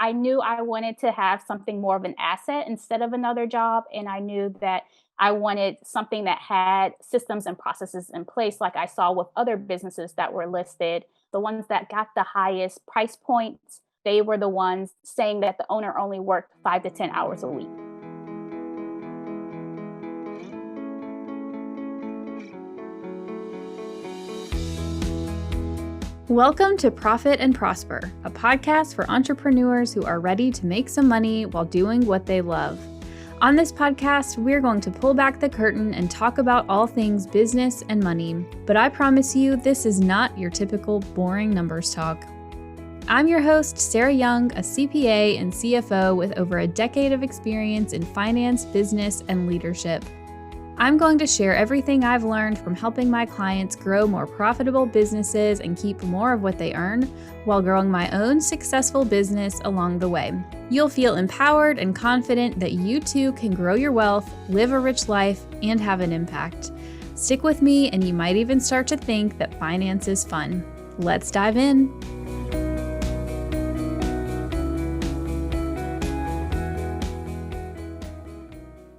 I knew I wanted to have something more of an asset instead of another job. And I knew that I wanted something that had systems and processes in place, like I saw with other businesses that were listed. The ones that got the highest price points, they were the ones saying that the owner only worked 5 to 10 hours a week. Welcome to Profit and Prosper, a podcast for entrepreneurs who are ready to make some money while doing what they love. On this podcast, we're going to pull back the curtain and talk about all things business and money. But I promise you, this is not your typical boring numbers talk. I'm your host, Sarah Young, a CPA and CFO with over a decade of experience in finance, business, and leadership. I'm going to share everything I've learned from helping my clients grow more profitable businesses and keep more of what they earn while growing my own successful business along the way. You'll feel empowered and confident that you too can grow your wealth, live a rich life, and have an impact. Stick with me and you might even start to think that finance is fun. Let's dive in.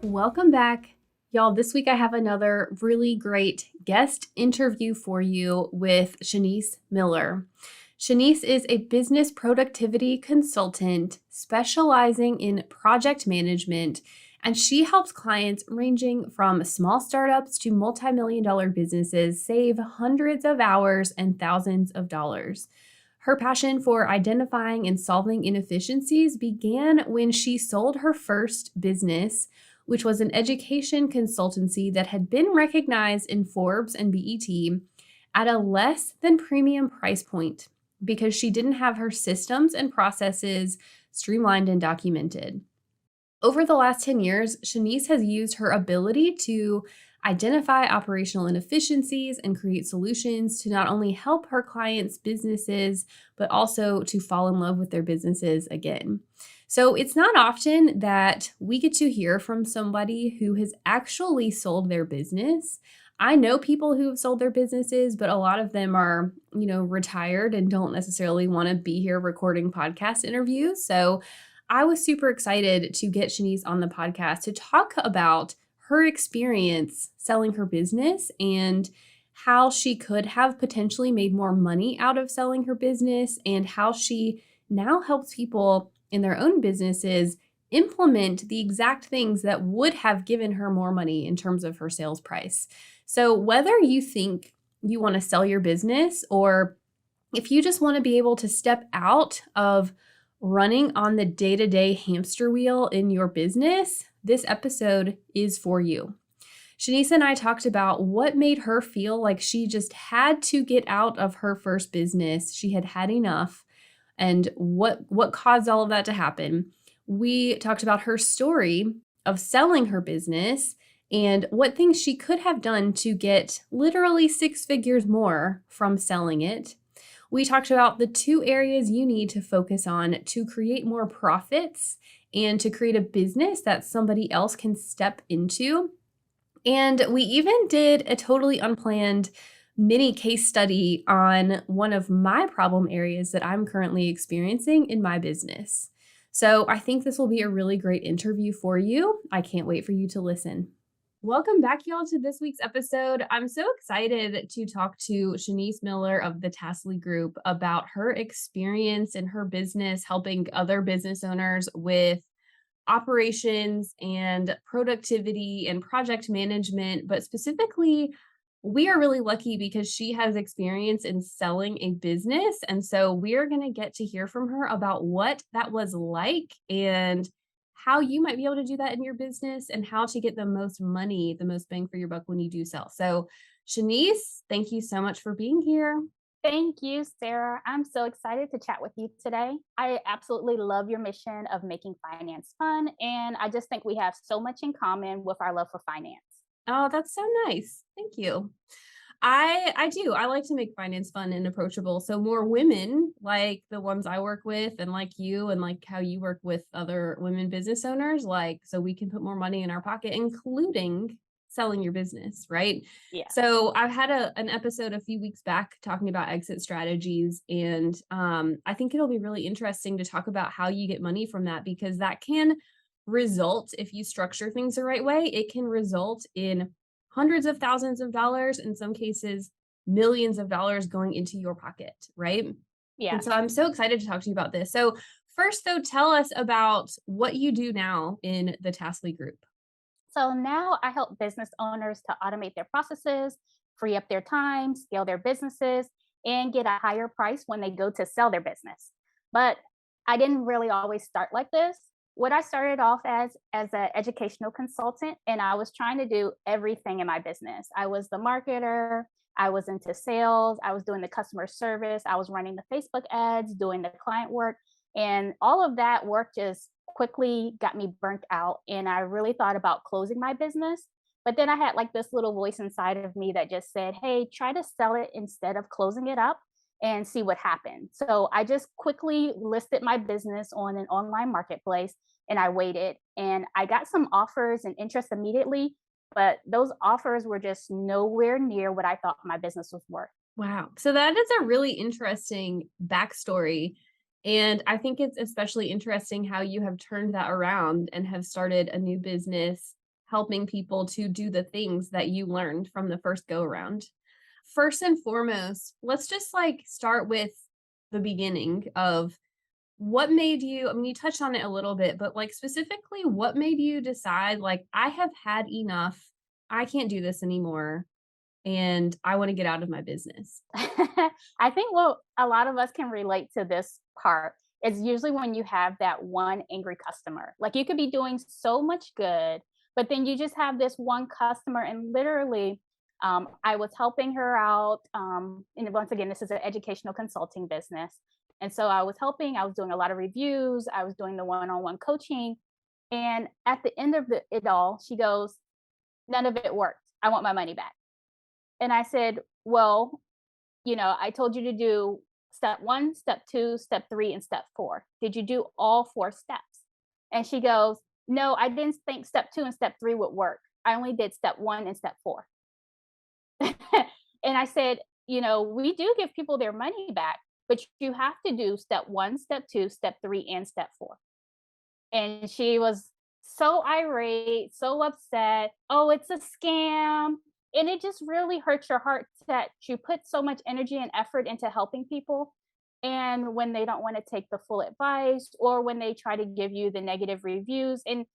Welcome back. Y'all, this week I have another really great guest interview for you with Shanice Miller. Shanice is a business productivity consultant specializing in project management, and she helps clients ranging from small startups to multi-million-dollar businesses save hundreds of hours and thousands of dollars. Her passion for identifying and solving inefficiencies began when she sold her first business, which was an education consultancy that had been recognized in Forbes and BET at a less than premium price point because she didn't have her systems and processes streamlined and documented. Over the last 10 years, Shanice has used her ability to identify operational inefficiencies and create solutions to not only help her clients' businesses, but also to fall in love with their businesses again. So it's not often that we get to hear from somebody who has actually sold their business. I know people who have sold their businesses, but a lot of them are, retired and don't necessarily want to be here recording podcast interviews. So I was super excited to get Shanice on the podcast to talk about her experience selling her business and how she could have potentially made more money out of selling her business and how she now helps people in their own businesses implement the exact things that would have given her more money in terms of her sales price. So whether you think you want to sell your business or if you just want to be able to step out of running on the day-to-day hamster wheel in your business, this episode is for you. Shanice and I talked about what made her feel like she just had to get out of her first business. She had had enough. And what caused all of that to happen. We talked about her story of selling her business and what things she could have done to get literally 6 figures more from selling it. We talked about the 2 areas you need to focus on to create more profits and to create a business that somebody else can step into. And we even did a totally unplanned mini case study on one of my problem areas that I'm currently experiencing in my business. So I think this will be a really great interview for you. I can't wait for you to listen. Welcome back, y'all, to this week's episode. I'm so excited to talk to Shanice Miller of the Tasley Group about her experience in her business, helping other business owners with operations and productivity and project management, but specifically we are really lucky because she has experience in selling a business. And so we're going to get to hear from her about what that was like and how you might be able to do that in your business and how to get the most money, the most bang for your buck when you do sell. So Shanice, thank you so much for being here. Thank you, Sarah. I'm so excited to chat with you today. I absolutely love your mission of making finance fun. And I just think we have so much in common with our love for finance. Oh, that's so nice. Thank you. I do. I like to make finance fun and approachable. So more women like the ones I work with and like you and like how you work with other women business owners, so we can put more money in our pocket, including selling your business, right? Yeah. So I've had an episode a few weeks back talking about exit strategies. And I think it'll be really interesting to talk about how you get money from that, because that can result, if you structure things the right way, it can result in hundreds of thousands of dollars, in some cases, millions of dollars going into your pocket, right? And Yes. so I'm so excited to talk to you about this. So, first, though, tell us about what you do now in the Taskly group. So now I help business owners to automate their processes, free up their time, scale their businesses, and get a higher price when they go to sell their business. But I didn't really always start like this. What I started off as an educational consultant, and I was trying to do everything in my business. I was the marketer, I was into sales, I was doing the customer service, I was running the Facebook ads, doing the client work, and all of that work just quickly got me burnt out. And I really thought about closing my business. But then I had like this little voice inside of me that just said, hey, try to sell it instead of closing it up and see what happened. So I just quickly listed my business on an online marketplace and I waited. And I got some offers and interest immediately, but those offers were just nowhere near what I thought my business was worth. Wow. So that is a really interesting backstory. And I think it's especially interesting how you have turned that around and have started a new business helping people to do the things that you learned from the first go around. First and foremost, let's just like start with the beginning of what made you, I mean, you touched on it a little bit, but like specifically, what made you decide, like, I have had enough, I can't do this anymore, and I want to get out of my business? I think what a lot of us can relate to this part is usually when you have that one angry customer. Like you could be doing so much good, but then you just have this one customer, and literally, I was helping her out. And once again, this is an educational consulting business. And so I was helping, I was doing a lot of reviews, I was doing the one on one coaching. And at the end of it all, she goes, none of it worked. I want my money back. And I said, well, I told you to do step 1, step 2, step 3, and step 4. Did you do all 4 steps? And she goes, no, I didn't think step 2 and step 3 would work. I only did step 1 and step 4. And I said, we do give people their money back, but you have to do step 1, step 2, step 3, and step 4. And she was so irate, so upset. Oh, it's a scam. And it just really hurts your heart that you put so much energy and effort into helping people. And when they don't want to take the full advice, or when they try to give you the negative reviews, and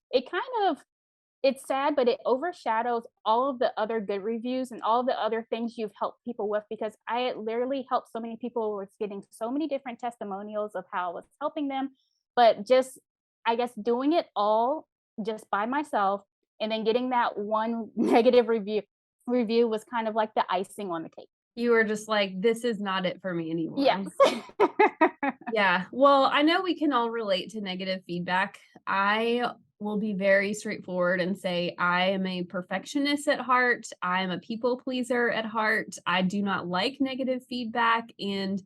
it's sad, but it overshadows all of the other good reviews and all the other things you've helped people with, because I had literally helped so many people with getting so many different testimonials of how I was helping them. But just, I guess, doing it all just by myself and then getting that one negative review was kind of like the icing on the cake. You were just like, this is not it for me Yes. anymore. Yeah. Well, I know we can all relate to negative feedback. I will be very straightforward and say I am a perfectionist at heart. I am a people pleaser at heart. I do not like negative feedback. And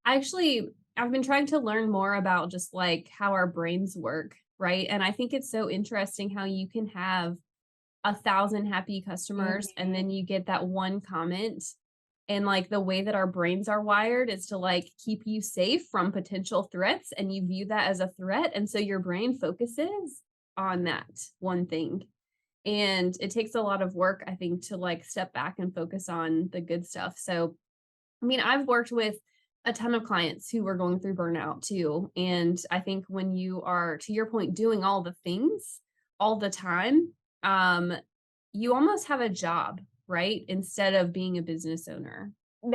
I actually, I've been trying to learn more about just like how our brains work. Right. And I think it's so interesting how you can have 1,000 happy customers and Mhm. then you get that one comment, and like the way that our brains are wired is to like keep you safe from potential threats, and you view that as a threat, and so your brain focuses on that one thing. And it takes a lot of work, I think, to like step back and focus on the good stuff. So I mean, I've worked with a ton of clients who were going through burnout too, and I think when you are, to your point, doing all the things all the time, um you almost have a job, right? Instead of being a business owner. You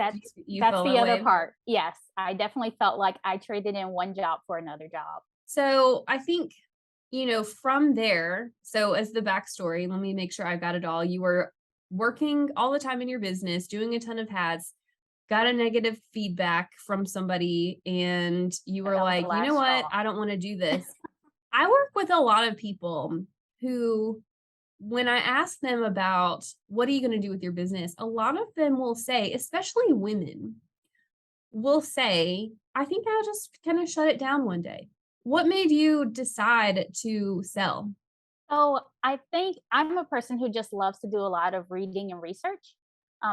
you That's feel the that other way? part. Yes, I definitely felt like I traded in one job for another job. So I think, from there, so as the backstory, let me make sure I got it all. You were working all the time in your business, doing a ton of hats, got a negative feedback from somebody, and you And were that was the like, you know last what? straw. I don't want to do this. I work with a lot of people who, when I ask them about what are you going to do with your business, a lot of them will say, especially women, will say, I think I'll just kind of shut it down one day. What made you decide to sell? So I think I'm a person who just loves to do a lot of reading and research.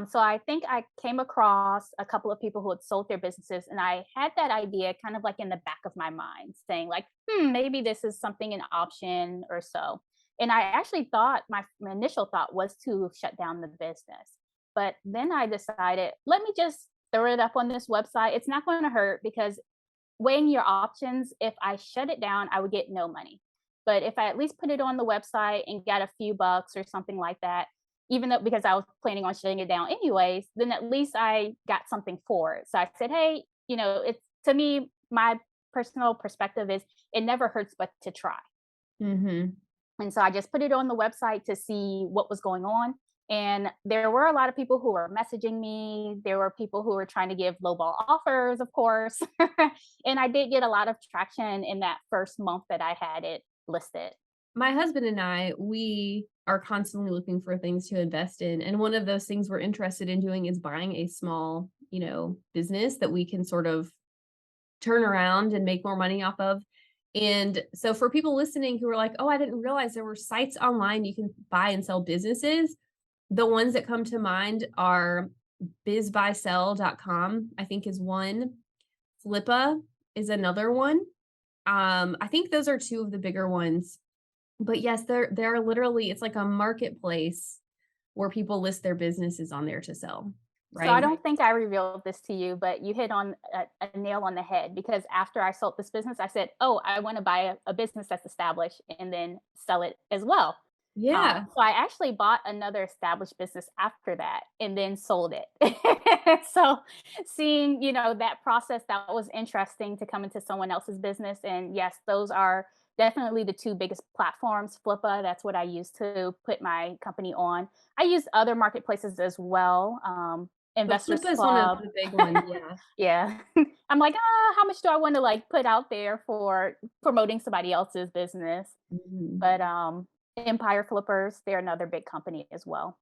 So I think I came across a couple of people who had sold their businesses, and I had that idea kind of like in the back of my mind, saying like, maybe this is something an option or so. And I actually thought my initial thought was to shut down the business, but then I decided, let me just throw it up on this website. It's not going to hurt because weighing your options, if I shut it down, I would get no money. But if I at least put it on the website and got a few bucks or something like that, even though because I was planning on shutting it down anyways, then at least I got something for it. So I said, hey, it's to me, my personal perspective is it never hurts but to try. Mhm. And so I just put it on the website to see what was going on. And there were a lot of people who were messaging me. There were people who were trying to give lowball offers, of course. And I did get a lot of traction in that first month that I had it listed. My husband and I, we are constantly looking for things to invest in, and one of those things we're interested in doing is buying a small, business that we can sort of turn around and make more money off of. And so for people listening who are like, "Oh, I didn't realize there were sites online you can buy and sell businesses." The ones that come to mind are bizbuysell.com, I think is one. Flippa is another one. I think those are two of the bigger ones. But yes, they're literally it's like a marketplace where people list their businesses on there to sell, So I right? don't think I revealed this to you, but you hit on a nail on the head because after I sold this business, I said, "Oh, I want to buy a business that's established and then sell it as well." Yeah. So I actually bought another established business after that and then sold it. So seeing, that process, that was interesting to come into someone else's business. And yes, those are definitely the two biggest platforms. Flippa, that's what I use to put my company on. I use other marketplaces as well. But Investors Flippa is one of Club. the big ones, yeah. Yeah. I'm like, how much do I want to like put out there for promoting somebody else's business? Mhm. But Empire Flippers, they're another big company as well.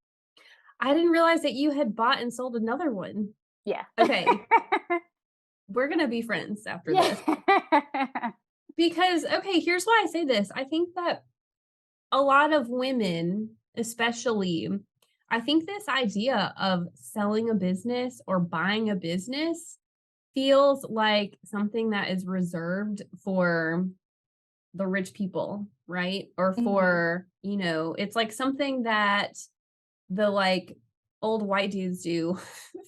I didn't realize that you had bought and sold another one. Yeah. Okay, we're gonna be friends after this. Yeah. Because okay, here's why I say this. I think that a lot of women, especially, I think this idea of selling a business or buying a business feels like something that is reserved for the rich people, right? Or Mhm. for, it's like something that the like old white dudes do,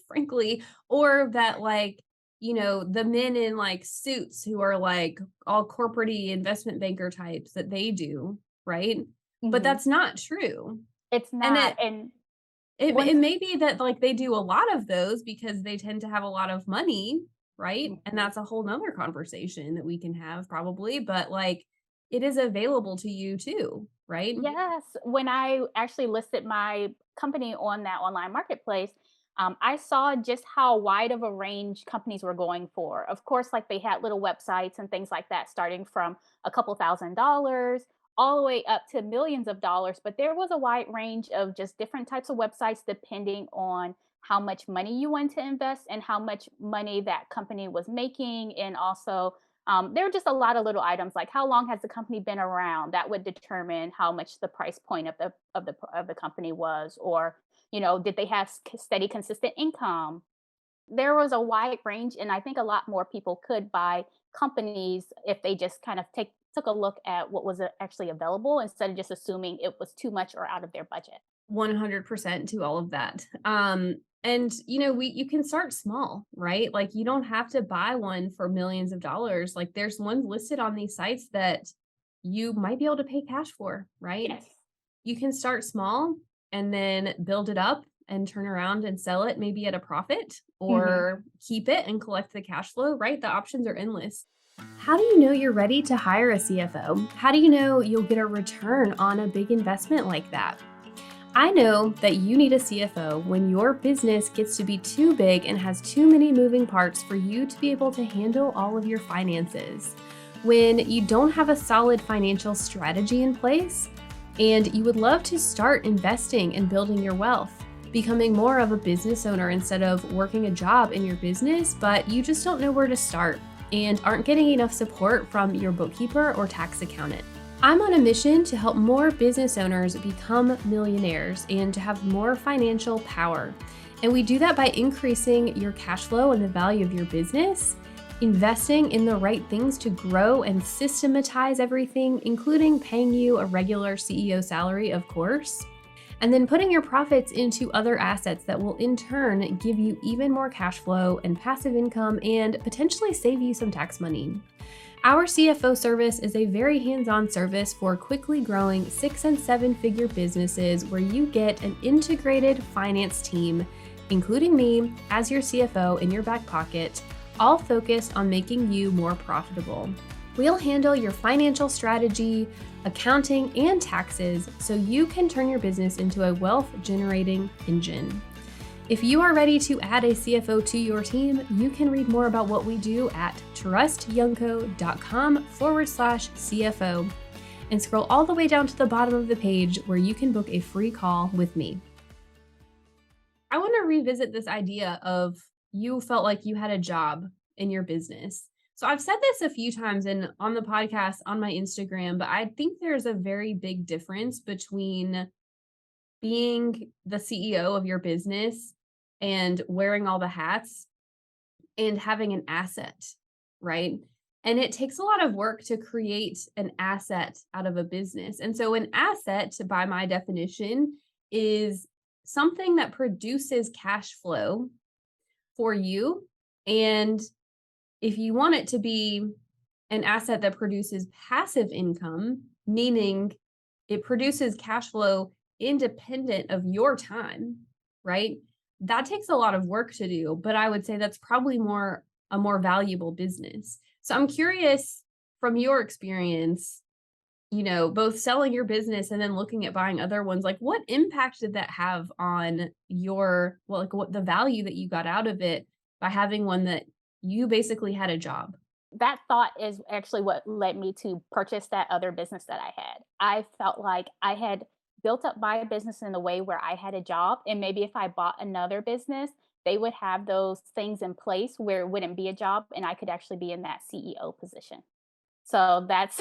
frankly, or that like, the men in like suits who are like all corporate investment banker types that they do, right? But Mhm. that's not true. It's And not, it and it once it may be that, like, they do a lot of those because they tend to have a lot of money, right? And Mhm. that's a whole whole 'nother conversation that we can have probably, but, like, it is available to you too, right? Yes, when I actually listed my company on that online marketplace, I saw just how wide of a range companies were going for. Of course, like they had little websites and things like that, starting from a couple $1,000s all the way up to millions of dollars. But there was a wide range of just different types of websites depending on how much money you want to invest and how much money that company was making, and also there are just a lot of little items like how long has the company been around that would determine how much the price point of the company was, or did they have steady consistent income. There was a wide range, and I think a lot more people could buy companies if they just kind of took a look at what was actually available instead of just assuming it was too much or out of their budget. 100% to all of that. And you can start small, right? Like you don't have to buy one for millions of dollars. Like there's ones listed on these sites that you might be able to pay cash for, right? Yes. You can start small and then build it up and turn around and sell it maybe at a profit Hmm. or keep it and collect the cash flow, right? The options are endless. How do you know you're ready to hire a CFO? How do you know you'll get a return on a big investment like that? I know that you need a CFO when your business gets to be too big and has too many moving parts for you to be able to handle all of your finances. When you don't have a solid financial strategy in place, and you would love to start investing and building your wealth, becoming more of a business owner instead of working a job in your business, but you just don't know where to start and aren't getting enough support from your bookkeeper or tax accountant. I'm on a mission to help more business owners become millionaires and to have more financial power. And we do that by increasing your cash flow and the value of your business, investing in the right things to grow and systematize everything, including paying you a regular CEO salary, of course, and then putting your profits into other assets that will in turn give you even more cash flow and passive income and potentially save you some tax money. Our CFO service is a very hands-on service for quickly growing 6- and 7-figure businesses where you get an integrated finance team, including me as your CFO in your back pocket, all focused on making you more profitable. We'll handle your financial strategy, accounting, and taxes so you can turn your business into a wealth-generating engine. If you are ready to add a CFO to your team, you can read more about what we do at trustyoungco.com/CFO and scroll all the way down to the bottom of the page where you can book a free call with me. I want to revisit this idea of you felt like you had a job in your business. So I've said this a few times on the podcast, on my Instagram, but I think there's a very big difference between being the CEO of your business and wearing all the hats and having an asset, right? And it takes a lot of work to create an asset out of a business. And so an asset, by my definition, is something that produces cash flow for you. And if you want it to be an asset that produces passive income, meaning it produces cash flow independent of your time, right? That takes a lot of work to do, but I would say that's probably a more valuable business. So I'm curious from your experience, both selling your business and then looking at buying other ones, like what impact did that have on what the value that you got out of it by having one that you basically had a job? That thought is actually what led me to purchase that other business that I had. I felt like I had built up my business in a way where I had a job, and maybe if I bought another business, they would have those things in place where it wouldn't be a job and I could actually be in that CEO position. So that's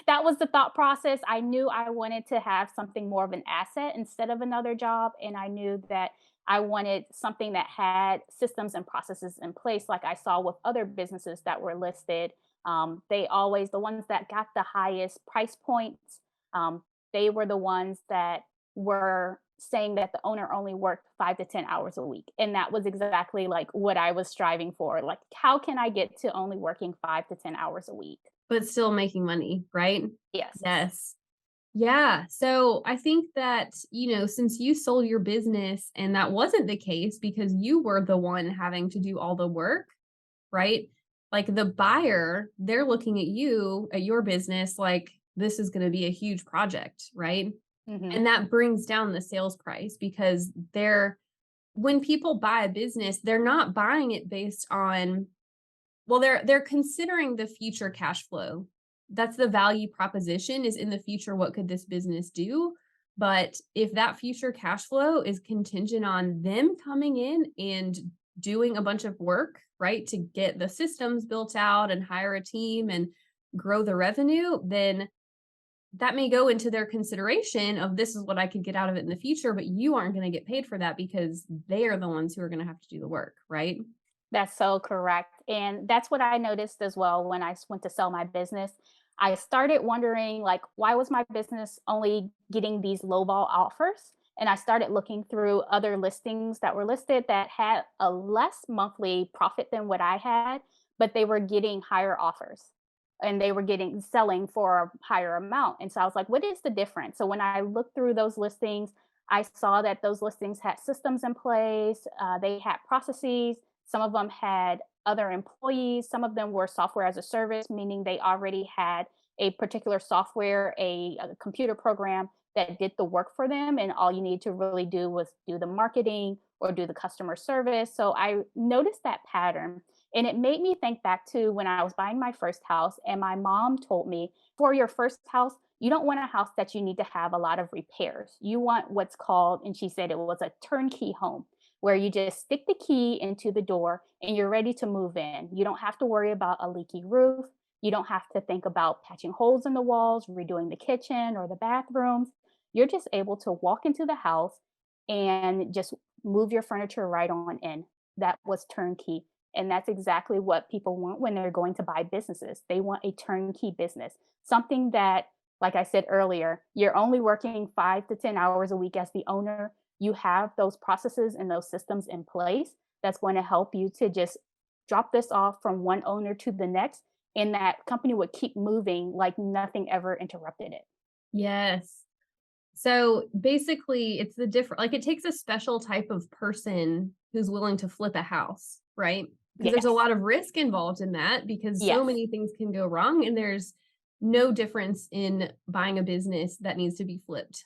that was the thought process. I knew I wanted to have something more of an asset instead of another job, and I knew that I wanted something that had systems and processes in place, like I saw with other businesses that were listed. The ones that got the highest price points, they were the ones that were saying that the owner only worked 5 to 10 hours a week. And that was exactly like what I was striving for. Like, how can I get to only working 5 to 10 hours a week? But still making money, right? Yes. Yes. Yeah. So I think that, since you sold your business and that wasn't the case because you were the one having to do all the work, right? Like the buyer, they're looking at you, at your business, like this is going to be a huge project, right? Hmm. And that brings down the sales price because when people buy a business, they're not buying it based on, well, they're considering the future cash flow. That's the value proposition is in the future, what could this business do? But if that future cash flow is contingent on them coming in and doing a bunch of work, right, to get the systems built out and hire a team and grow the revenue, then that may go into their consideration of this is what I could get out of it in the future, but you aren't going to get paid for that because they are the ones who are going to have to do the work, right? That's so correct. And that's what I noticed as well when went to sell my business. I started wondering, like, why was my business only getting these lowball offers? And I started looking through other listings that were listed that had a less monthly profit than what I had, but they were getting higher offers and they were getting selling for a higher amount. And so I was like, what is the difference? So when I looked through those listings, I saw that those listings had systems in place, they had processes, some of them had other employees. Some of them were software as a service, meaning they already had a particular software, a computer program that did the work for them. And all you need to really do was do the marketing or do the customer service. So I noticed that pattern. And it made me think back to when I was buying my first house, and my mom told me for your first house, you don't want a house that you need to have a lot of repairs. You want what's called, and she said it was a turnkey home where you just stick the key into the door and you're ready to move in. You don't have to worry about a leaky roof. You don't have to think about patching holes in the walls, redoing the kitchen or the bathrooms. You're just able to walk into the house and just move your furniture right on in. That was turnkey. And that's exactly what people want when they're going to buy businesses. They want a turnkey business, something that, like I said earlier, you're only working 5 to 10 hours a week as the owner. You have those processes and those systems in place that's going to help you to just drop this off from one owner to the next. And that company would keep moving like nothing ever interrupted it. Yes. So basically, it's the different, like it takes a special type of person who's willing to flip a house, right? Because there's a Yes. lot of risk involved in that because so Yes. many things can go wrong and there's no difference in buying a business that needs to be flipped,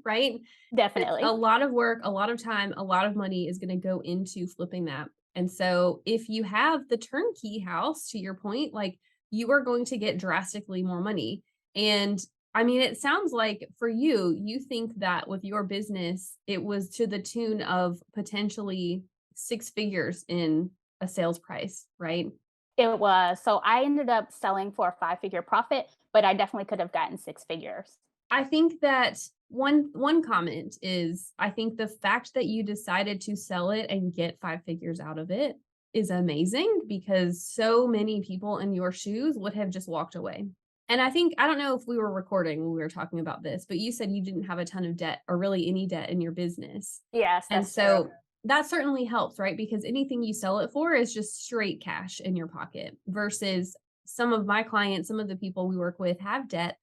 right? It's a Definitely. lot of work, a lot of time, a lot of money is going to go into flipping that. And so if you have the turnkey house, to your point, like you are going to get drastically more money. And I mean, it sounds like for you, you think that with your business, it was to the tune of potentially six figures in a sales price, right? It was. So I ended up selling for a five-figure profit, but I definitely could have gotten six figures. I think that one comment is I think the fact that you decided to sell it and get five figures out of it is amazing because so many people in your shoes would have just walked away. And I think I don't know if we were recording when we were talking about this, but you said you didn't have a ton of debt or really any debt in your business. Yes, And that's true. so that certainly helps, right? Because anything you sell it for is just straight cash in your pocket versus some of my clients, some of the people we work with have debt.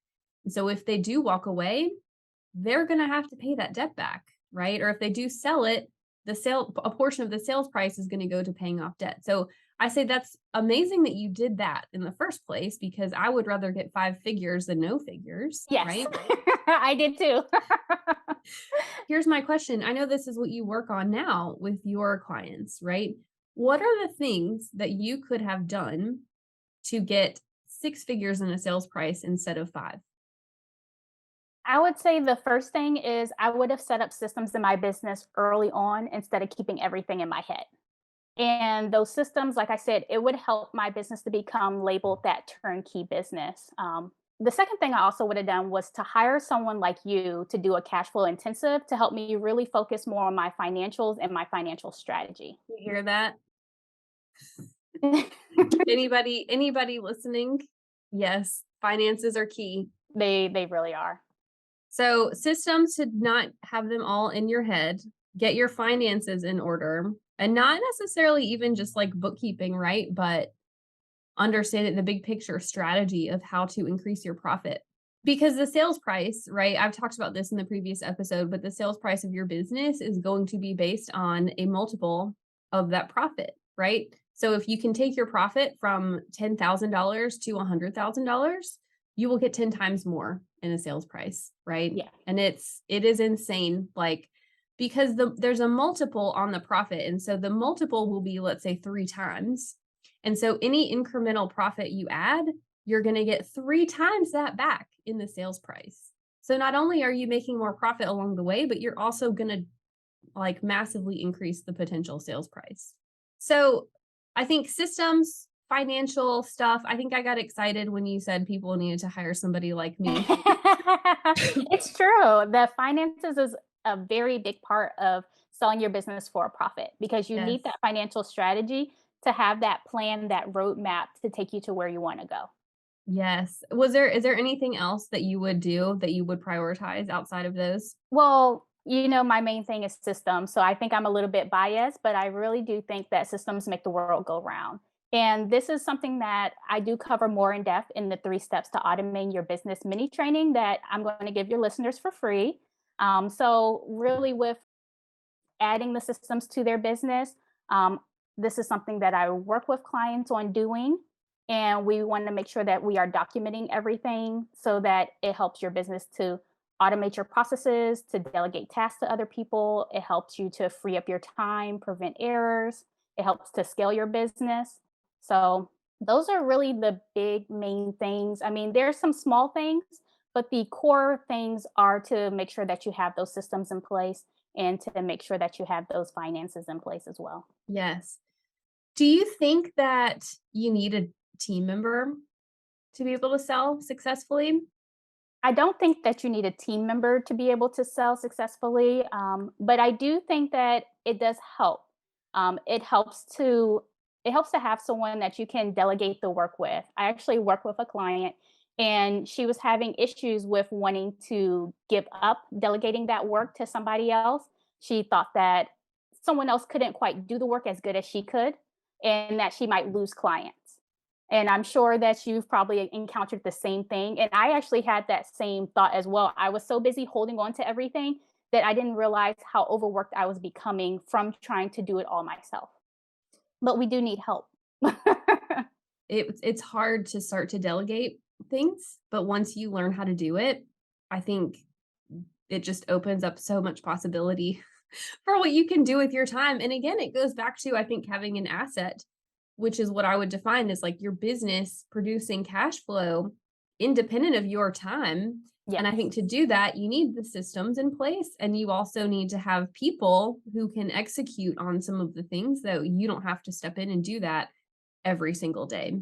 So if they do walk away, they're going to have to pay that debt back, right? Or if they do sell it, a portion of the sales price is going to go to paying off debt. So I say that's amazing that you did that in the first place because I would rather get five figures than no figures, Yes. right? I did too. Here's my question. I know this is what you work on now with your clients, right? What are the things that you could have done to get six figures in a sales price instead of five? I would say the first thing is I would have set up systems in my business early on instead of keeping everything in my head. And those systems, like I said, it would help my business to become labeled that turnkey business. The second thing I also would have done was to hire someone like you to do a cash flow intensive to help me really focus more on my financials and my financial strategy. You hear that? Anybody listening? Yes, finances are key. They really are. So, systems to not have them all in your head, get your finances in order, and not necessarily even just like bookkeeping, right? But understanding the big picture strategy of how to increase your profit. Because the sales price, right? I've talked about this in the previous episode, but the sales price of your business is going to be based on a multiple of that profit, right? So if you can take your profit from $10,000 to $100,000, you will get 10 times more in a sales price, right? Yeah. And it is insane like because there's a multiple on the profit and so the multiple will be let's say 3 times. And so any incremental profit you add, you're going to get 3 times that back in the sales price. So not only are you making more profit along the way, but you're also going to like massively increase the potential sales price. So I think systems, financial stuff, I think I got excited when you said people needed to hire somebody like me. It's true. The finances is a very big part of selling your business for a profit because you Yes. need that financial strategy to have that plan, that roadmap to take you to where you want to go. Yes. Is there anything else that you would do that you would prioritize outside of those? Well, my main thing is systems. So I think I'm a little bit biased, but I really do think that systems make the world go round. And this is something that I do cover more in depth in the 3 steps to automating your business mini training that I'm going to give your listeners for free. So, really, with adding the systems to their business, um, this is something that I work with clients on doing. And we want to make sure that we are documenting everything so that it helps your business to automate your processes, to delegate tasks to other people. It helps you to free up your time, prevent errors. It helps to scale your business. So, those are really the big main things. I mean, there's some small things, but the core things are to make sure that you have those systems in place and to make sure that you have those finances in place as well. Yes. Do you think that you need a team member? to be able to sell successfully? I don't think that you need a team member to be able to sell successfully, but I do think that it does help. Um, it helps to it helps to have someone that you can delegate the work with. I actually work with a client, and she was having issues with wanting to give up delegating that work to somebody else. She thought that someone else couldn't quite do the work as good as she could, and that she might lose clients. And I'm sure that you've probably encountered the same thing. And I actually had that same thought as well. I was so busy holding on to everything that I didn't realize how overworked I was becoming from trying to do it all myself. But we do need help. It's hard to start to delegate things, but once you learn how to do it, I think it just opens up so much possibility for what you can do with your time. And again, it goes back to, I think, having an asset, which is what I would define as like your business producing cash flow independent of your time. And I think Yes, to do that, you need the systems in place. And you also need to have people who can execute on some of the things that you don't have to step in and do that every single day.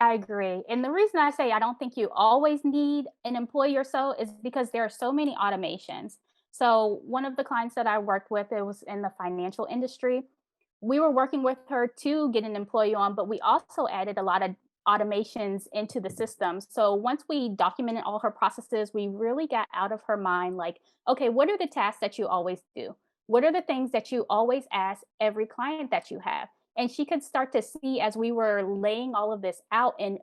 I agree. And the reason I say I don't think you always need an employee or so is because there are so many automations. So, one of the clients that I worked with, it was in the financial industry. We were working with her to get an employee on, but we also added a lot of automations into the system. So once we documented all her processes, we really got out of her mind like, okay, what are the tasks that you always do? What are the things that you always ask every client that you have? And she could start to see as we were laying all of this out and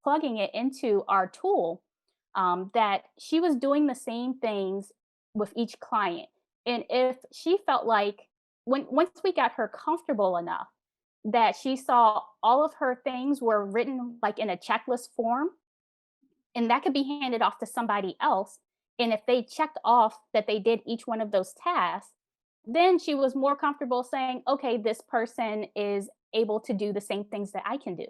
plugging it into our tool, that she was doing the same things with each client. And if she felt like once we got her comfortable enough that she saw all of her things were written like in a checklist form, and that could be handed off to somebody else. And if they checked off that they did each one of those tasks, then she was more comfortable saying, okay, this person is able to do the same things that I can do.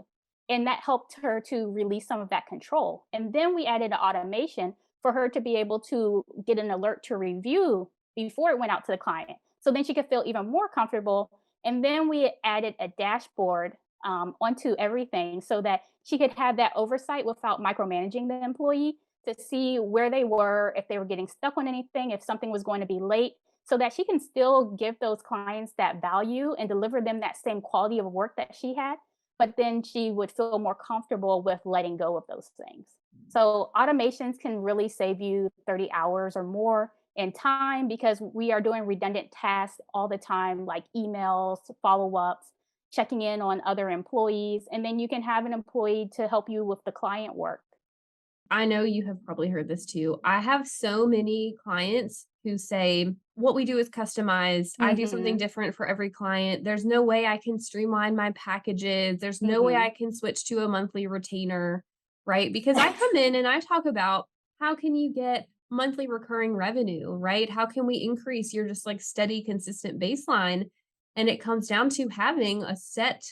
And that helped her to release some of that control. And then we added an automation for her to be able to get an alert to review before it went out to the client. So then she could feel even more comfortable. And then we added a dashboard onto everything so that she could have that oversight without micromanaging the employee to see where they were, if they were getting stuck on anything, if something was going to be late, so that she can still give those clients that value and deliver them that same quality of work that she had. But then she would feel more comfortable with letting go of those things. So automations can really save you 30 hours or more in time because we are doing redundant tasks all the time, like emails, follow ups, checking in on other employees, and then you can have an employee to help you with the client work. I know you have probably heard this too. I have so many clients who say, what we do is customized. I do something Mhm. different for every client. There's no way I can streamline my packages. There's no way I Mhm. can switch to a monthly retainer, right? Because I come in and I talk about how can you get monthly recurring revenue, right? How can we increase your just like steady, consistent baseline? And it comes down to having a set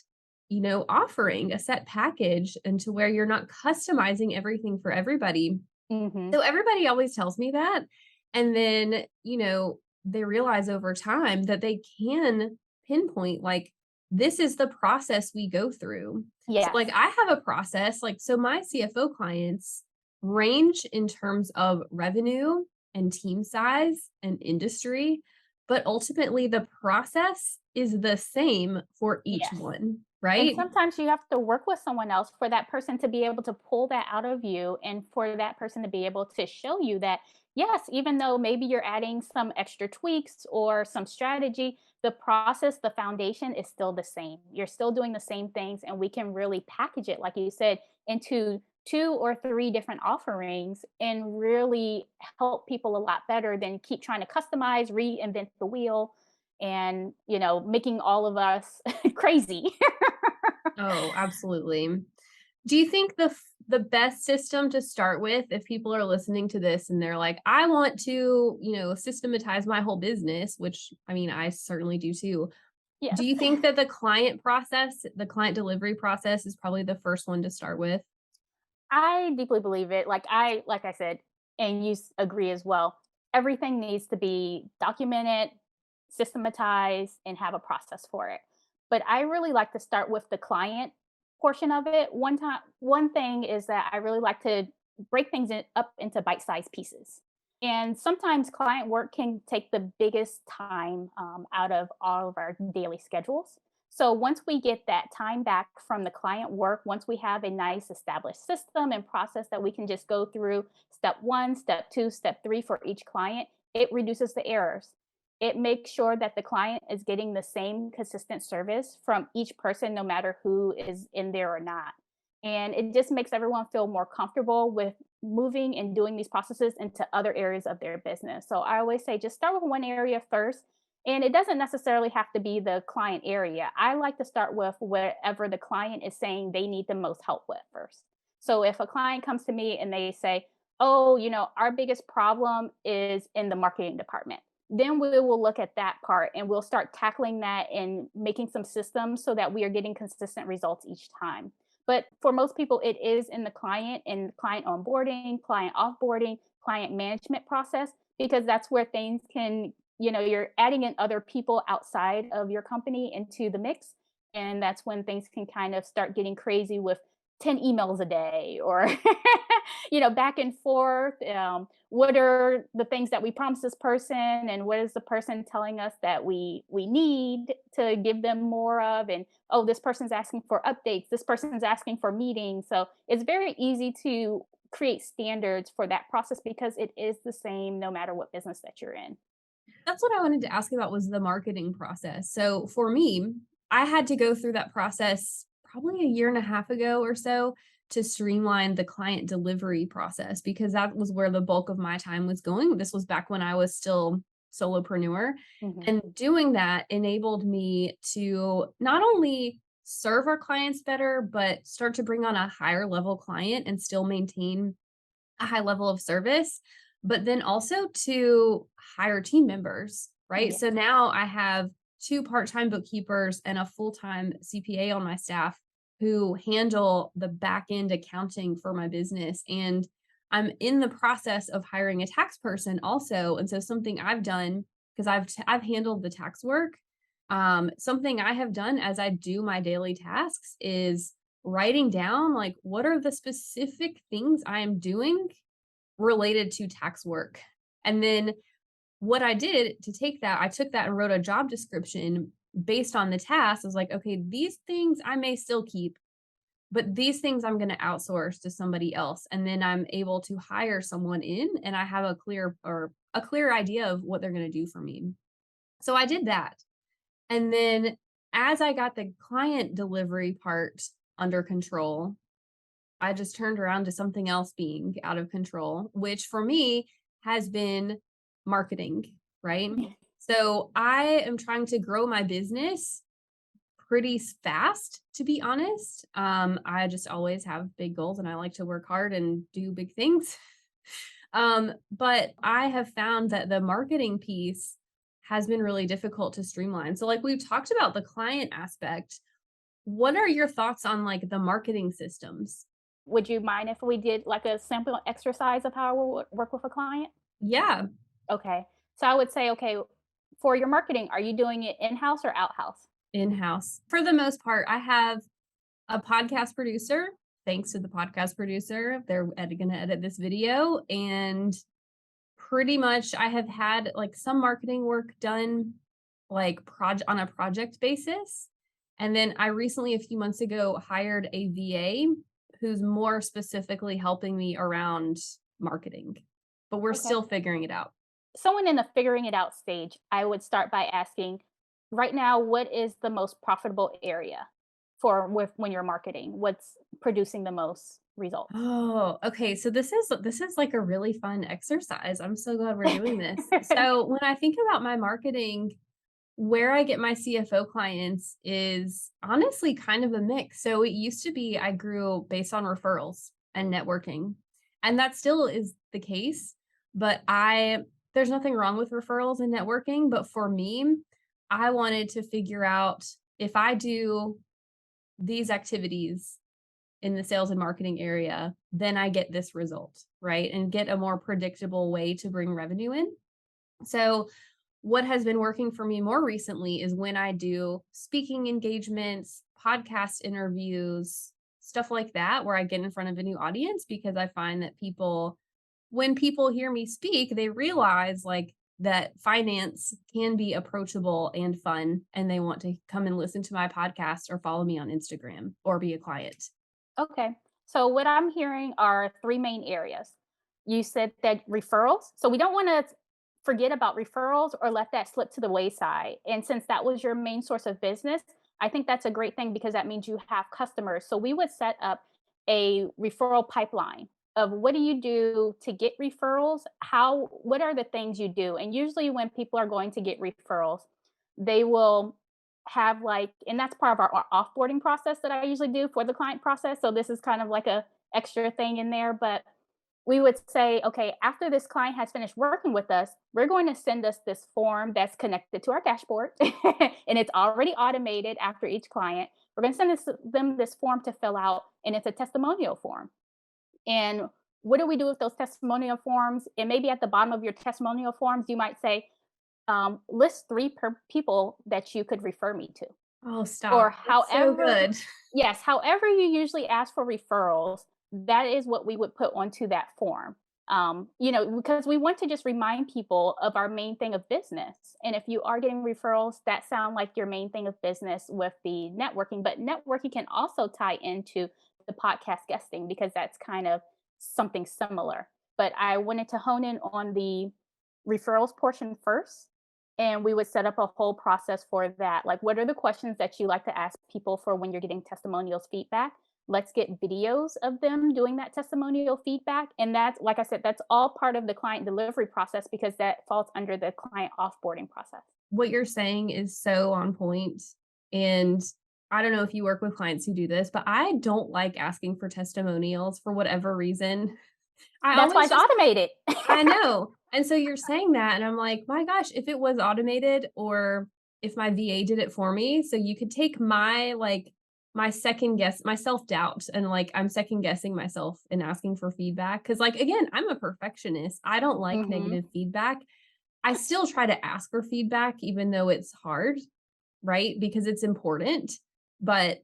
offering a set package and to where you're not customizing everything for everybody. Mhm. So everybody always tells me that. And then, they realize over time that they can pinpoint like this is the process we go through. So like Yes. I have a process like so my CFO clients range in terms of revenue and team size and industry, but ultimately the process is the same for each Yes. one, And right? sometimes you have to work with someone else for that person to be able to pull that out of you and for that person to be able to show you that, yes, even though maybe you're adding some extra tweaks or some strategy, the process, the foundation is still the same. You're still doing the same things, and we can really package it, like you said, into two or three different offerings and really help people a lot better than keep trying to customize, reinvent the wheel, and making all of us crazy. Oh, absolutely. Do you think the best system to start with if people are listening to this and they're like, "I want to, systematize my whole business," which I mean, I certainly do too. Do Yes. you think that the client delivery process is probably the first one to start with? I deeply believe it. Like I said, and you agree as well. Everything needs to be documented, systematized, and have a process for it. But I really like to start with the client portion of it. One thing is that I really like to break up into bite-sized pieces. And sometimes client work can take the biggest time out of all of our daily schedules. So once we get that time back from the client work, once we have a nice established system and process that we can just go through step one, step two, step three for each client, it reduces the errors. It makes sure that the client is getting the same consistent service from each person, no matter who is in there or not. And it just makes everyone feel more comfortable with moving and doing these processes into other areas of their business. So I always say just start with one area first. And it doesn't necessarily have to be the client area. I like to start with wherever the client is saying they need the most help with first. So if a client comes to me and they say, oh, our biggest problem is in the marketing department, then we will look at that part and we'll start tackling that and making some systems so that we are getting consistent results each time. But for most people, it is in the client and client onboarding, client offboarding, client management process, because that's where things can, you're adding in other people outside of your company into the mix. And that's when things can kind of start getting crazy with 10 emails a day or, back and forth. What are the things that we promised this person, and what is the person telling us that we need to give them more of? And oh, this person's asking for updates, this person's asking for meetings. So it's very easy to create standards for that process because it is the same no matter what business that you're in. That's what I wanted to ask about was the marketing process. So for me, I had to go through that process probably a year and a half ago or so to streamline the client delivery process because that was where the bulk of my time was going. This was back when I was still solopreneur. Mhm. And doing that enabled me to not only serve our clients better, but start to bring on a higher level client and still maintain a high level of service, but then also to hire team members, right? Yeah. So now I have two part-time bookkeepers and a full-time CPA on my staff who handle the back end accounting for my business. And I'm in the process of hiring a tax person also. And so something I've done, because I've handled the tax work, something I have done as I do my daily tasks is writing down like what are the specific things I am doing related to tax work. And then what I did to take that, I took that and wrote a job description based on the task. I was like, okay, these things I may still keep, but these things I'm going to outsource to somebody else. And then I'm able to hire someone in and I have a clear idea of what they're going to do for me. So I did that. And then as I got the client delivery part under control, I just turned around to something else being out of control, which for me has been marketing, right? So I am trying to grow my business pretty fast, to be honest. I just always have big goals and I like to work hard and do big things. But I have found that the marketing piece has been really difficult to streamline. So, like we've talked about the client aspect, what are your thoughts on like the marketing systems? Would you mind if we did like a sample exercise of how I would work with a client? Yeah, Okay. So I would say, okay, for your marketing, are you doing it in-house or out-house? in-house. For the most part, I have a podcast producer. Thanks to the podcast producer, they're going to edit this video. And pretty much I have had like some marketing work done like on a project basis. And then I recently, a few months ago, hired a VA who's more specifically helping me around marketing, but we're Okay. still figuring it out. Someone in the figuring it out stage, I would start by asking, right now, what is the most profitable area for when you're marketing? What's producing the most results? Oh, okay. So this is like a really fun exercise. I'm so glad we're doing this. So when I think about my marketing, where I get my CFO clients is honestly kind of a mix. So it used to be I grew based on referrals and networking, and that still is the case, but I there's nothing wrong with referrals and networking, but for me, I wanted to figure out if I do these activities in the sales and marketing area, then I get this result, right? And get a more predictable way to bring revenue in. So, what has been working for me more recently is when I do speaking engagements, podcast interviews, stuff like that, where I get in front of a new audience because I find that when people hear me speak, they realize like that finance can be approachable and fun, and they want to come and listen to my podcast or follow me on Instagram or be a client. Okay. So what I'm hearing are three main areas. You said that referrals. So we don't want to forget about referrals or let that slip to the wayside. And since that was your main source of business, I think that's a great thing because that means you have customers. So we would set up a referral pipeline of what do you do to get referrals? What are the things you do? And usually when people are going to get referrals, they will have like, and that's part of our offboarding process that I usually do for the client process. So this is kind of like a extra thing in there, but we would say, okay, after this client has finished working with us, we're going to send us this form that's connected to our dashboard and it's already automated after each client. We're going to send them this form to fill out, and it's a testimonial form. And what do we do with those testimonial forms? And maybe at the bottom of your testimonial forms, you might say, list people that you could refer me to. Oh, Or stop. That's so however good. yes, however you usually ask for referrals, that is what we would put onto that form. Because we want to just remind people of our main thing of business. And if you are getting referrals, that sound like your main thing of business with the networking, but networking can also tie into the podcast guesting because that's kind of something similar. But I wanted to hone in on the referrals portion first, and we would set up a whole process for that. Like, what are the questions that you like to ask people for when you're getting testimonials feedback? Let's get videos of them doing that testimonial feedback. And that's, like I said, that's all part of the client delivery process because that falls under the client offboarding process. What you're saying is so on point. And I don't know if you work with clients who do this, but I don't like asking for testimonials for whatever reason. I That's why always it's just automated. I know. And so you're saying that, and I'm like, my gosh, if it was automated or if my VA did it for me, so you could take my second guess, my self doubt, and like I'm second guessing myself and asking for feedback. Cause like, again, I'm a perfectionist. I don't like Hmm. negative feedback. I still try to ask for feedback, even though it's hard, right? Because it's important, but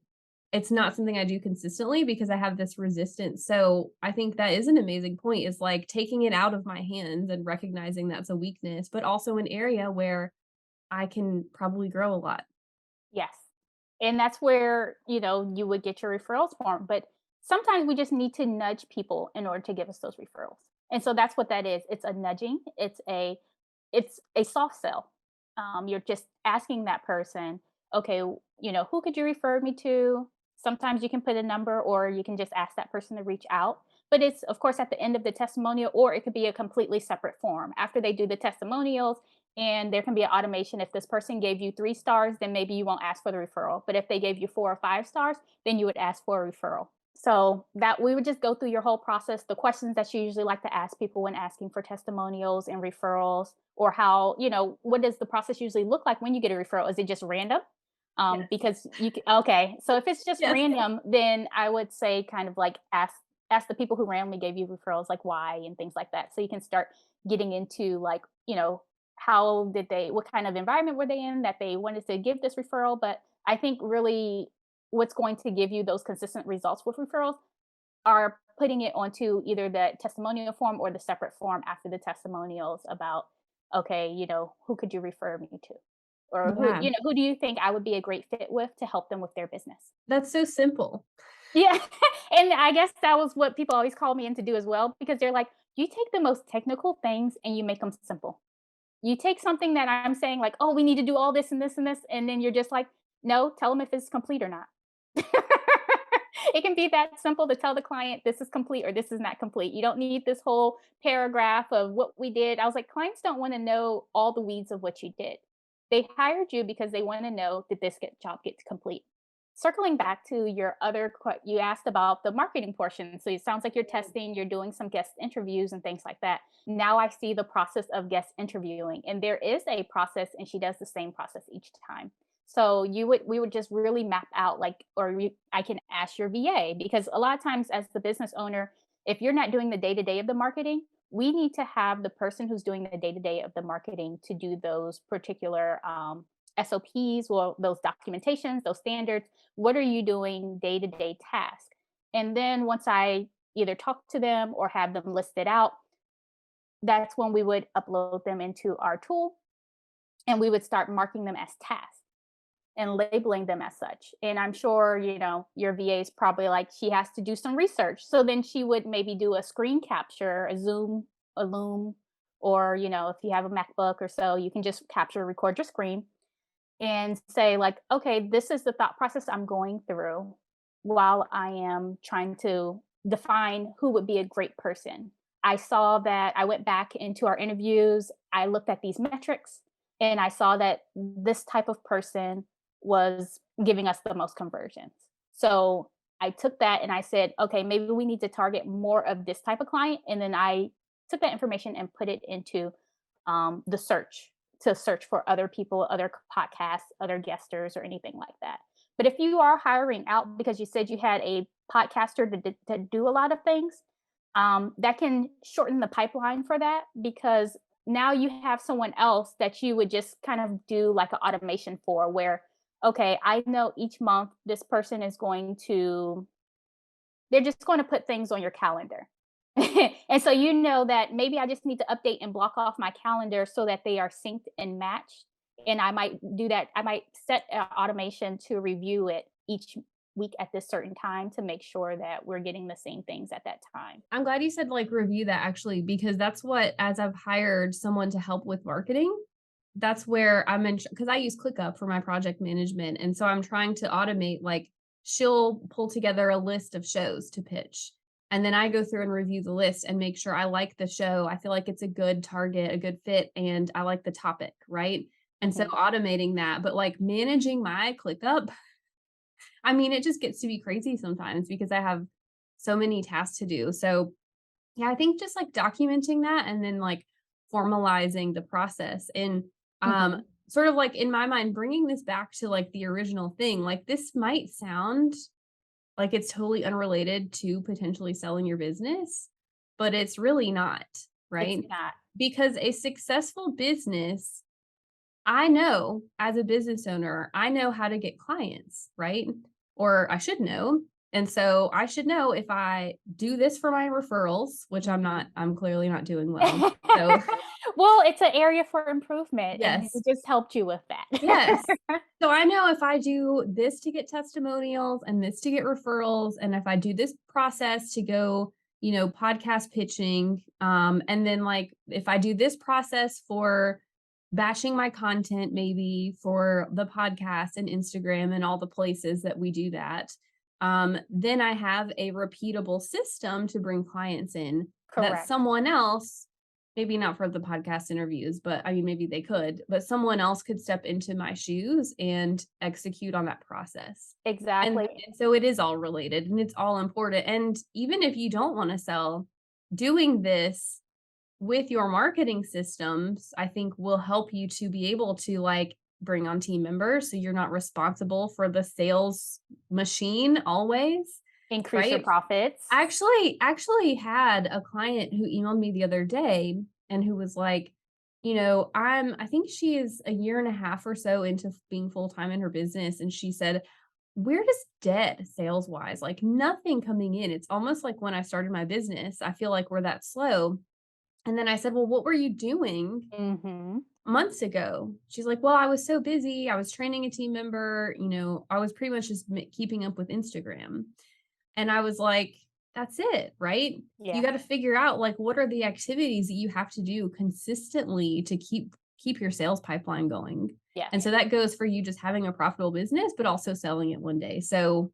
it's not something I do consistently because I have this resistance. So I think that is an amazing point is like taking it out of my hands and recognizing that's a weakness, but also an area where I can probably grow a lot. Yes. And that's where, you would get your referrals form. But sometimes we just need to nudge people in order to give us those referrals. And so that's what that is. It's a nudging. It's a soft sell. You're just asking that person, okay, who could you refer me to? Sometimes you can put a number or you can just ask that person to reach out. But it's, of course, at the end of the testimonial, or it could be a completely separate form. After they do the testimonials, and there can be an automation. If this person gave you 3 stars, then maybe you won't ask for the referral. But if they gave you 4 or 5 stars, then you would ask for a referral. So that we would just go through your whole process, the questions that you usually like to ask people when asking for testimonials and referrals, or what does the process usually look like when you get a referral? Is it just random? Yes. Because okay. So if it's just Yes. random, then I would say kind of like ask the people who randomly gave you referrals, like why and things like that. So you can start getting into like, what kind of environment were they in that they wanted to give this referral. But I think really what's going to give you those consistent results with referrals are putting it onto either the testimonial form or the separate form after the testimonials about, okay, who could you refer me to? Or Yeah. who do you think I would be a great fit with to help them with their business? That's so simple. Yeah. And I guess that was what people always call me in to do as well, because they're like, you take the most technical things and you make them simple. You take something that I'm saying like, "Oh, we need to do all this and this and this," and then you're just like, "No, tell them if it's complete or not." It can be that simple to tell the client, "This is complete," or "This is not complete." You don't need this whole paragraph of what we did. I was like, clients don't wanna know all the weeds of what you did. They hired you because they wanna know, did this job get complete? Circling back to your other you asked about the marketing portion. So it sounds like you're testing, you're doing some guest interviews and things like that. Now I see the process of guest interviewing, and there is a process, and she does the same process each time. So we would just really map out like, I can ask your VA, because a lot of times as the business owner, if you're not doing the day to day of the marketing, we need to have the person who's doing the day to day of the marketing to do those particular SOPs, or those documentations, those standards. What are you doing day to day task? And then once I either talk to them or have them listed out, that's when we would upload them into our tool and we would start marking them as tasks and labeling them as such. And I'm sure, your VA is probably like, she has to do some research. So then she would maybe do a screen capture, a Zoom, a Loom, or, if you have a MacBook or so, you can just capture, record your screen and say, like, okay, this is the thought process I'm going through while I am trying to define who would be a great person. I saw that I went back into our interviews, I looked at these metrics, and I saw that this type of person was giving us the most conversions. So I took that and I said, okay, maybe we need to target more of this type of client. And then I took that information and put it into the search to search for other people, other podcasts, other guesters, or anything like that. But if you are hiring out because you said you had a podcaster to do a lot of things, that can shorten the pipeline for that because now you have someone else that you would just kind of do like an automation for where, okay, I know each month this person is they're just going to put things on your calendar. And so you know that maybe I just need to update and block off my calendar so that they are synced and matched. And I might do that. I might set automation to review it each week at this certain time to make sure that we're getting the same things at that time. I'm glad you said like review that actually, because that's what, as I've hired someone to help with marketing, that's where I'm in, because I use ClickUp for my project management. And so I'm trying to automate, like, she'll pull together a list of shows to pitch. And then I go through and review the list and make sure I like the show. I feel like it's a good target, a good fit, and I like the topic, right? And so Mhm. automating that, but like managing my ClickUp, I mean, it just gets to be crazy sometimes because I have so many tasks to do. So yeah, I think just like documenting that and then like formalizing the process and Mhm. sort of like in my mind, bringing this back to like the original thing. Like this might sound like it's totally unrelated to potentially selling your business, but it's really not, It's right? not. Because a successful business, I know as a business owner, I know how to get clients, right? Or I should know. And so I should know if I do this for my referrals, which I'm Mhm. not, I'm clearly not doing well. So, Well, it's an area for improvement, and we yes, just helped you with yes. that. So I know if I do this to get testimonials and this to get referrals, and if I do this process to go, podcast pitching, and then like if I do this process for batching my content, maybe for the podcast and Instagram and all the places that we do that, then I have a repeatable system to bring clients in that Correct. someone else, maybe not for the podcast interviews, but I mean, maybe they could, but someone else could step into my shoes and execute on that process. And, Exactly. and so it is all related and it's all important. And even if you don't want to sell, doing this with your marketing systems, I think will help you to be able to like bring on team members. So you're not responsible for the sales machine always, Increase your right? profits. Actually had a client who emailed me the other day and who was like, I think she is a year and a half or so into being full-time in her business. And she said, we're just dead sales wise, like nothing coming in. It's almost like when I started my business, I feel like we're that slow. And then I said, well, what were you doing Mhm. months ago? She's like, well, I was so busy. I was training a team member. I was pretty much just keeping up with Instagram. And I was like, that's it, right? You Yeah. got to figure out like what are the activities that you have to do consistently to keep your sales pipeline going. And Yes. so that goes for you just having a profitable business, but also selling it one day. So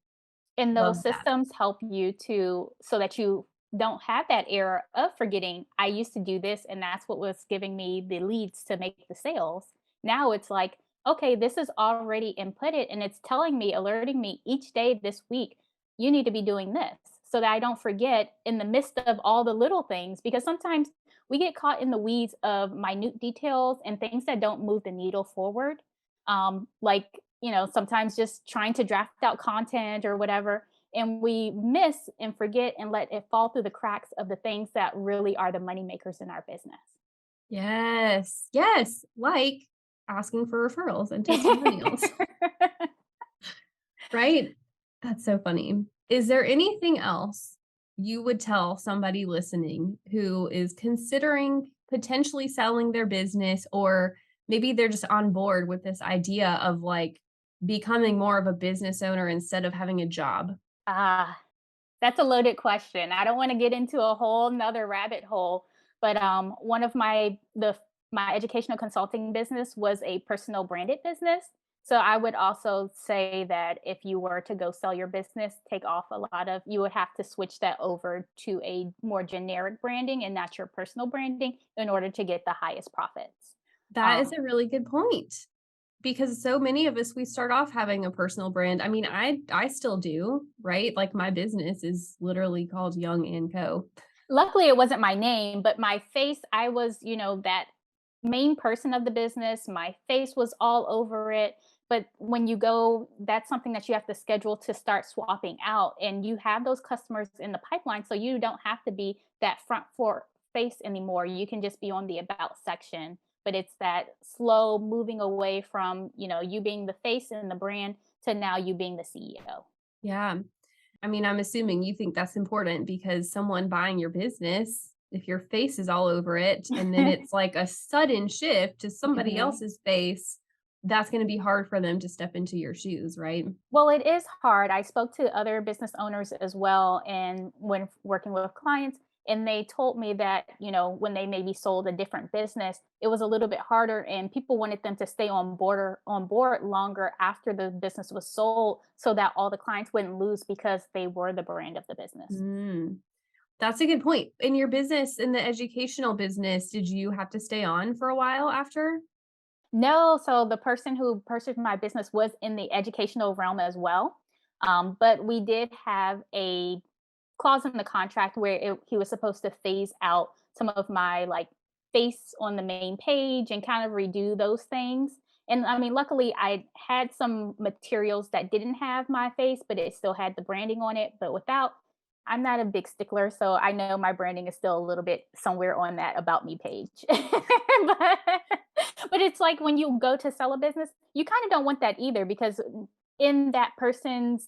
And love those that. systems help you to so that you don't have that error of forgetting, I used to do this and that's what was giving me the leads to make the sales. Now it's like, okay, this is already inputted and it's telling me, alerting me each day this week, you need to be doing this so that I don't forget in the midst of all the little things. Because sometimes we get caught in the weeds of minute details and things that don't move the needle forward. Like, sometimes just trying to draft out content or whatever, and we miss and forget and let it fall through the cracks of the things that really are the money makers in our business. Yes. Yes. Like asking for referrals and testimonials, right? That's so funny. Is there anything else you would tell somebody listening who is considering potentially selling their business, or maybe they're just on board with this idea of like becoming more of a business owner instead of having a job? Ah, that's a loaded question. I don't wanna get into a whole 'nother rabbit hole, but, one of my educational consulting business was a personal branded business. So I would also say that if you were to go sell your business, take off a lot of you would have to switch that over to a more generic branding and not your personal branding in order to get the highest profits. That is Um a really good point. Because so many of us, we start off having a personal brand. I mean, I still do, right? Like my business is literally called Young& and Co. Luckily, it wasn't my name, but my face, I was, that main person of the business. My face was all over it. But when you go, that's something that you have to schedule to start swapping out. And you have those customers in the pipeline. So you don't have to be that front for face anymore. You can just be on the about section. But it's that slow moving away from, you being the face and the brand to now you being the CEO. Yeah. I mean, I'm assuming you think that's important because someone buying your business, if your face is all over it, and then it's like a sudden shift to somebody Mhm. else's face, that's going to be hard for them to step into your shoes, right? Well, it is hard. I spoke to other business owners as well, and when working with clients, and they told me that, when they maybe sold a different business, it was a little bit harder and people wanted them to stay on board longer after the business was sold so that all the clients wouldn't lose because they were the brand of the business. Mm, that's a good point. In your business, in the educational business, did you have to stay on for a while after? No, so the person who purchased my business was in the educational realm as well. But we did have a clause in the contract where he was supposed to phase out some of my like face on the main page and kind of redo those things. And I mean, luckily, I had some materials that didn't have my face, but it still had the branding on it. But without, I'm not a big stickler, so I know my branding is still a little bit somewhere on that about me page. but, but it's like when you go to sell a business, you kind of don't want that either because in that person's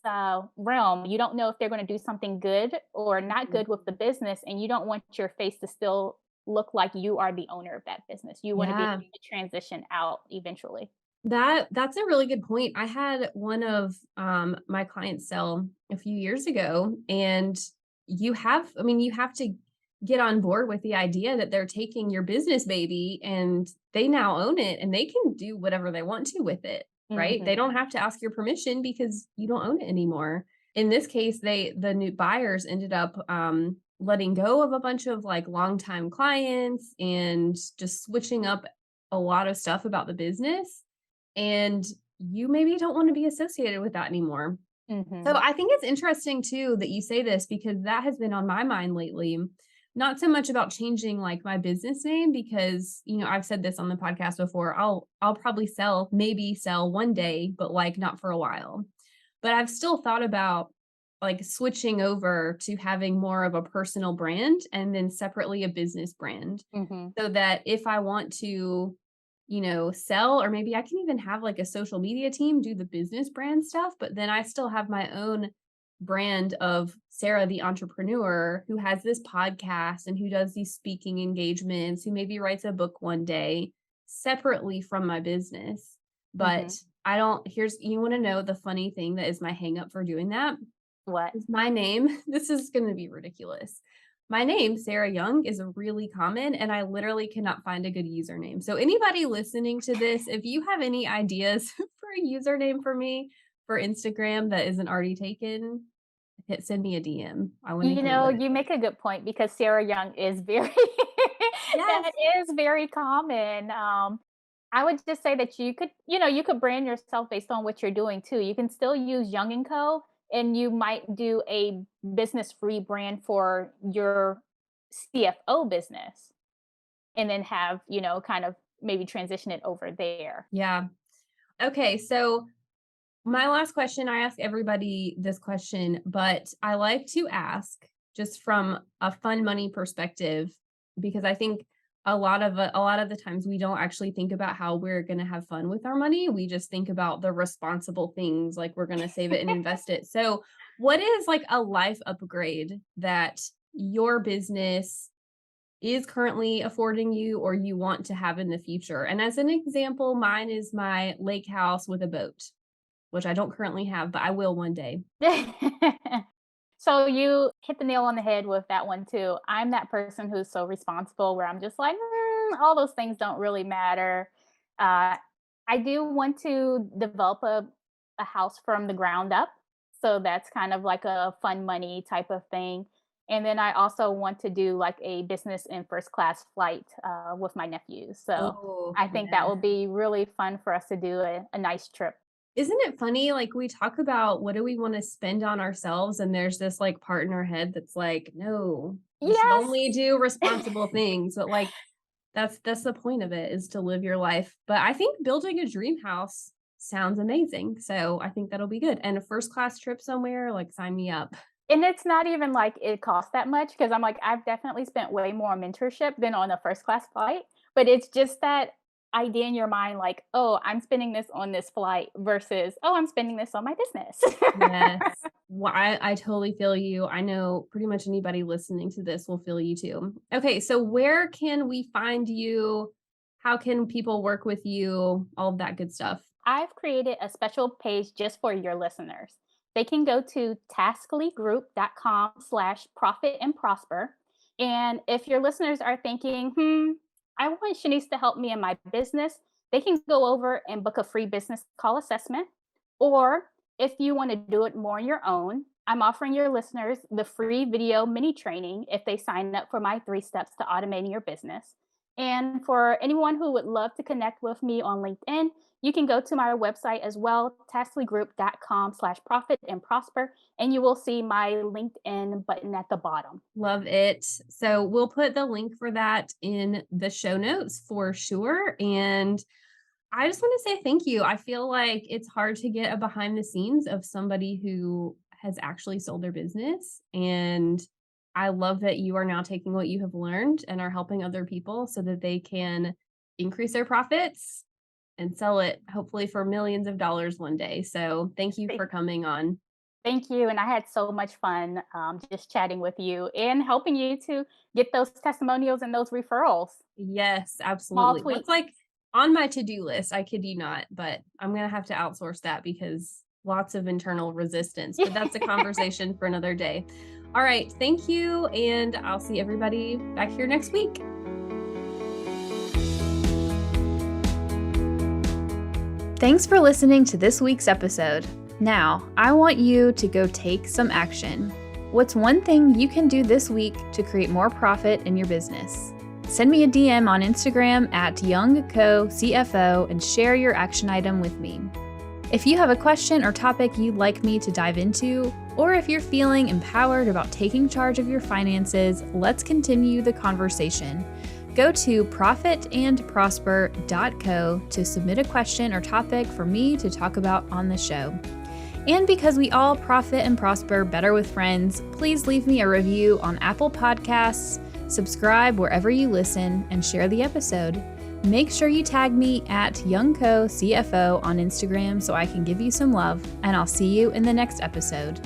realm, you don't know if they're going to do something good or not good with the business, and you don't want your face to still look like you are the owner of that business. You want to be Yeah. able to transition out eventually. That's a really good point. I had one of my clients sell a few years ago, and you have to get on board with the idea that they're taking your business baby and they now own it and they can do whatever they want to with it, right? They Hmm. don't have to ask your permission because you don't own it anymore. In this case, the new buyers ended up letting go of a bunch of like longtime clients and just switching up a lot of stuff about the business, and you maybe don't want to be associated with that anymore. So Hmm. I think it's interesting too that you say this because that has been on my mind lately. Not so much about changing like my business name because, I've said this on the podcast before. I'll probably maybe sell one day, but like not for a while. But I've still thought about like switching over to having more of a personal brand and then separately a business brand, Hmm. so that if I want to, sell, or maybe I can even have like a social media team do the business brand stuff, but then I still have my own brand of Sarah, the entrepreneur, who has this podcast and who does these speaking engagements, who maybe writes a book one day separately from my business. But Hmm. I don't, you want to know the funny thing that is my hang up for doing that? What? Is my name. This is going to be ridiculous. My name, Sarah Young, is really common, and I literally cannot find a good username. So, anybody listening to this, if you have any ideas for a username for me for Instagram that isn't already taken, send me a DM. I want to hear what it You is. make a good point because Sarah Young is very Yes. that is very common. I would just say that you could brand yourself based on what you're doing too. You can still use Young and Co. and you might do a business rebrand for your CFO business and then have, kind of maybe transition it over there. Yeah. Okay. So, my last question, I ask everybody this question, but I like to ask just from a fun money perspective, because I think a lot of the times we don't actually think about how we're going to have fun with our money. We just think about the responsible things, like we're going to save it and invest it. So, what is like a life upgrade that your business is currently affording you or you want to have in the future? And as an example, mine is my lake house with a boat, which I don't currently have, but I will one day. So you hit the nail on the head with that one too. I'm that person who's so responsible where I'm just like, all those things don't really matter. Uh, I do want to develop a house from the ground up. So that's kind of like a fun money type of thing. And then I also want to do like a business in first class flight with my nephews. So Oh, I think that yeah. will be really fun for us to do a nice trip. Isn't it funny? Like we talk about what do we want to spend on ourselves, and there's this like part in our head that's like, no, you should Yes. only do responsible things. But like that's the point of it is to live your life. But I think building a dream house sounds amazing. So I think that'll be good. And a first class trip somewhere, like sign me up. And it's not even like it costs that much because 'cause I'm like, I've definitely spent way more on mentorship than on a first class flight, but it's just that idea in your mind like, "Oh, I'm spending this on this flight," versus, "Oh, I'm spending this on my business." Yes. Well, I totally feel you. I know pretty much anybody listening to this will feel you too. Okay, so where can we find you? How can people work with you? All of that good stuff. I've created a special page just for your listeners. They can go to tasklygroup.com/profit and prosper. And if your listeners are thinking, I want Shanice to help me in my business, they can go over and book a free business call assessment. Or if you want to do it more on your own, I'm offering your listeners the free video mini training if they sign up for my 3 steps to automating your business. And for anyone who would love to connect with me on LinkedIn, you can go to my website as well, tasklygroup.com/profit and prosper, and you will see my LinkedIn button at the bottom. Love it. So we'll put the link for that in the show notes for sure. And I just want to say thank you. I feel like it's hard to get a behind the scenes of somebody who has actually sold their business. And I love that you are now taking what you have learned and are helping other people so that they can increase their profits and sell it hopefully for millions of dollars one day. So thank you Thank for coming on. thank you. And I had so much fun just chatting with you and helping you to get those testimonials and those referrals. Yes, Small absolutely. That's tweaks. like on my to-do list. I kid you not, but I'm going to have to outsource that because lots of internal resistance, but that's a conversation for another day. All right. Thank you. And I'll see everybody back here next week. Thanks for listening to this week's episode. Now, I want you to go take some action. What's one thing you can do this week to create more profit in your business? Send me a DM on Instagram at YoungCoCFO and share your action item with me. If you have a question or topic you'd like me to dive into, or if you're feeling empowered about taking charge of your finances, let's continue the conversation. Go to profitandprosper.co to submit a question or topic for me to talk about on the show. And because we all profit and prosper better with friends, please leave me a review on Apple Podcasts, subscribe wherever you listen, and share the episode. Make sure you tag me at YoungCoCFO on Instagram so I can give you some love, and I'll see you in the next episode.